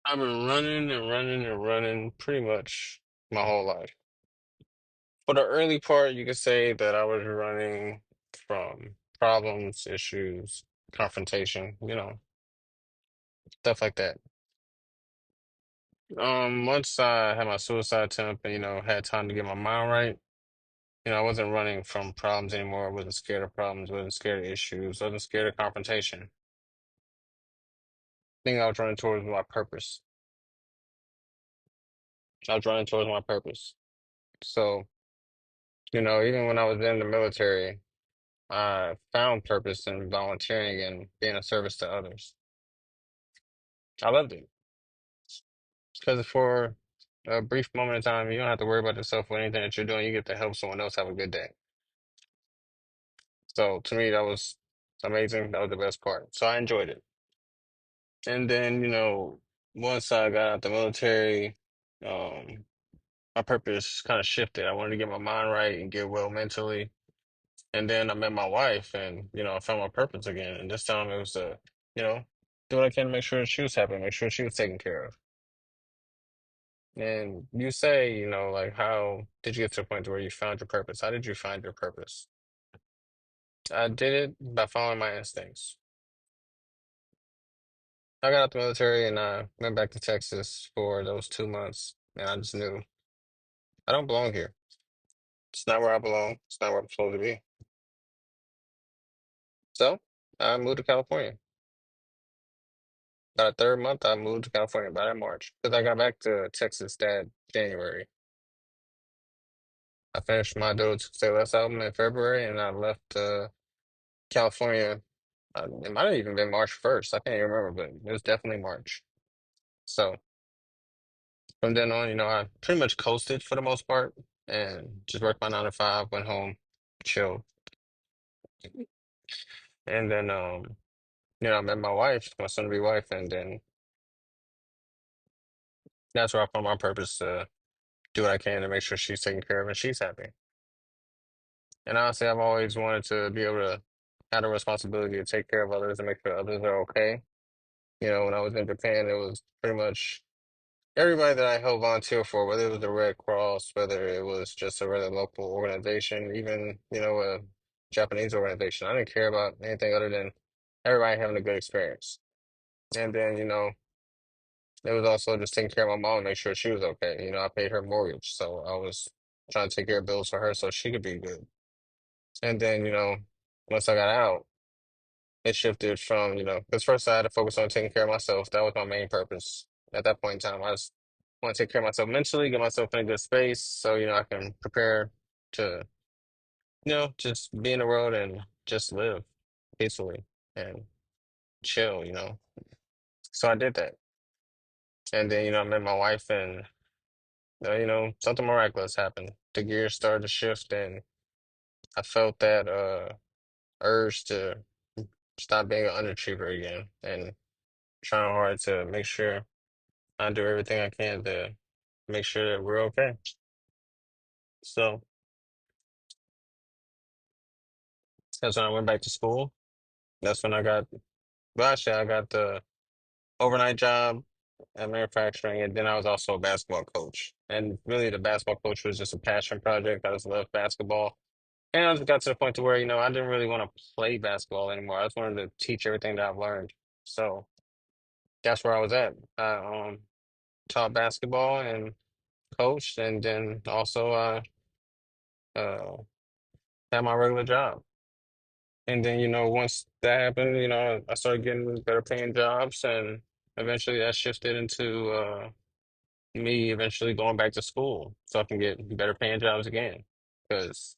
I've been running and running and running pretty much my whole life. For the early part, you could say that I was running from problems, issues, confrontation, stuff like that. Once I had my suicide attempt and, had time to get my mind right, I wasn't running from problems anymore. I wasn't scared of problems, wasn't scared of issues, wasn't scared of confrontation. Thing I was running towards was my purpose. I was running towards my purpose. So, even when I was in the military, I found purpose in volunteering and being of service to others. I loved it because for a brief moment in time, you don't have to worry about yourself or anything that you're doing. You get to help someone else have a good day. So to me, that was amazing. That was the best part. So I enjoyed it. And then, once I got out the military, um, my purpose kind of shifted. I wanted to get my mind right and get well mentally. And then I met my wife and, I found my purpose again. And this time it was to, you know, do what I can to make sure she was happy, make sure she was taken care of. And you say, like, how did you get to a point where you found your purpose? How did you find your purpose? I did it by following my instincts. I got out the military and I went back to Texas for those 2 months. And I just knew I don't belong here. It's not where I belong. It's not where I'm supposed to be. So I moved to California. About a third month, I moved to California by that March because I got back to Texas that January. I finished my Dodo Say Less album in February and I left California. It might have even been March 1st. I can't even remember, but it was definitely March. So from then on, I pretty much coasted for the most part and just worked my 9 to 5, went home, chilled. And then, I met my wife, my soon-to-be wife, and then that's where I found my purpose to do what I can to make sure she's taken care of and she's happy. And honestly, I've always wanted to be able to have the responsibility to take care of others and make sure others are okay. When I was in Japan, it was pretty much everybody that I helped volunteer for, whether it was the Red Cross, whether it was just a regular local organization, even, a Japanese organization. I didn't care about anything other than everybody having a good experience. And then, it was also just taking care of my mom, make sure she was okay. I paid her mortgage, so I was trying to take care of bills for her so she could be good. And then, once I got out, it shifted from, because first I had to focus on taking care of myself. That was my main purpose. At that point in time, I just want to take care of myself mentally, get myself in a good space so, I can prepare to, just be in the world and just live peacefully and chill. So I did that. And then, I met my wife and, something miraculous happened. The gears started to shift and I felt that urge to stop being an underachiever again and trying hard to make sure I do everything I can to make sure that we're okay. So that's when I went back to school. That's when well, actually, I got the overnight job at manufacturing, and then I was also a basketball coach. And really, the basketball coach was just a passion project. I just loved basketball. And I just got to the point to where, I didn't really want to play basketball anymore. I just wanted to teach everything that I've learned. So that's where I was at. I taught basketball and coached, and then also uh, had my regular job. And then, once that happened, I started getting better paying jobs and eventually that shifted into me eventually going back to school so I can get better paying jobs again. Because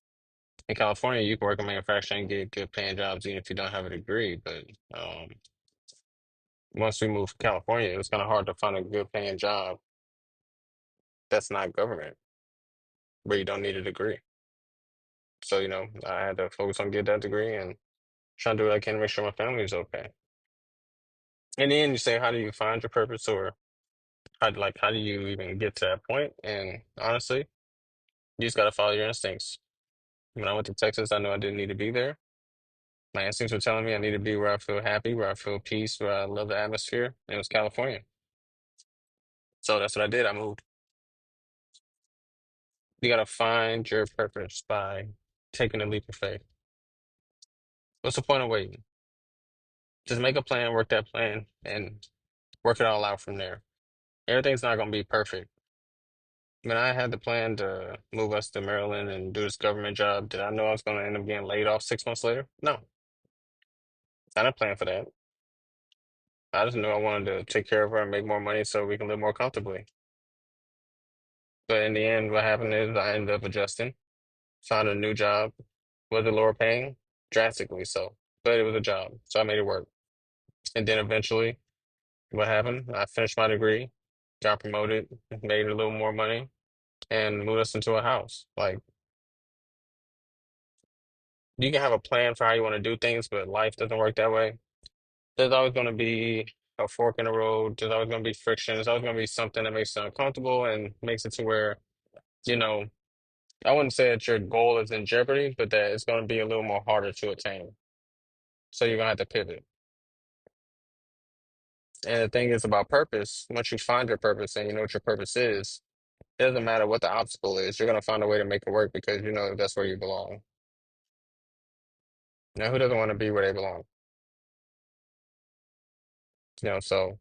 in California, you can work in manufacturing and get good paying jobs even if you don't have a degree. But um, once we moved to California, it was kind of hard to find a good paying job that's not government where you don't need a degree. So, I had to focus on getting that degree and trying to do what I can to make sure my family is okay. In the end, you say, how do you find your purpose or how do you even get to that point? And honestly, you just gotta follow your instincts. When I went to Texas, I knew I didn't need to be there. My instincts were telling me I need to be where I feel happy, where I feel peace, where I love the atmosphere. And it was California. So that's what I did. I moved. You gotta find your purpose by taking a leap of faith. What's the point of waiting? Just make a plan, work that plan, and work it all out from there. Everything's not gonna be perfect. When I had the plan to move us to Maryland and do this government job, did I know I was gonna end up getting laid off 6 months later? No, I didn't plan for that. I just knew I wanted to take care of her and make more money so we can live more comfortably. But in the end, what happened is I ended up adjusting, found a new job. Was it lower paying? Drastically so. But it was a job, so I made it work. And then eventually, what happened? I finished my degree, got promoted, made a little more money, and moved us into a house. Like, you can have a plan for how you want to do things, but life doesn't work that way. There's always going to be a fork in the road. There's always going to be friction. There's always going to be something that makes you uncomfortable and makes it to where, you know, I wouldn't say that your goal is in jeopardy, but that it's going to be a little more harder to attain. So you're going to have to pivot. And the thing is about purpose, once you find your purpose and you know what your purpose is, it doesn't matter what the obstacle is. You're going to find a way to make it work because you know that's where you belong. Now, who doesn't want to be where they belong? So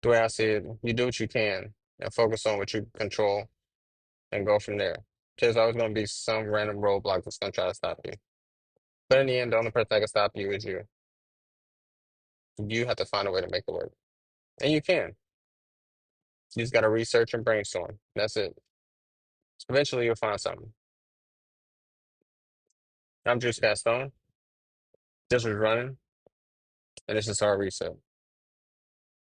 the way I see it, you do what you can and focus on what you control and go from there. There's always going to be some random roadblock that's going to try to stop you. But in the end, the only person that can stop you is you. You have to find a way to make it work. And you can. You just got to research and brainstorm. That's it. Eventually, you'll find something. I'm Juice Kastoan. This was Running, and this is our reset.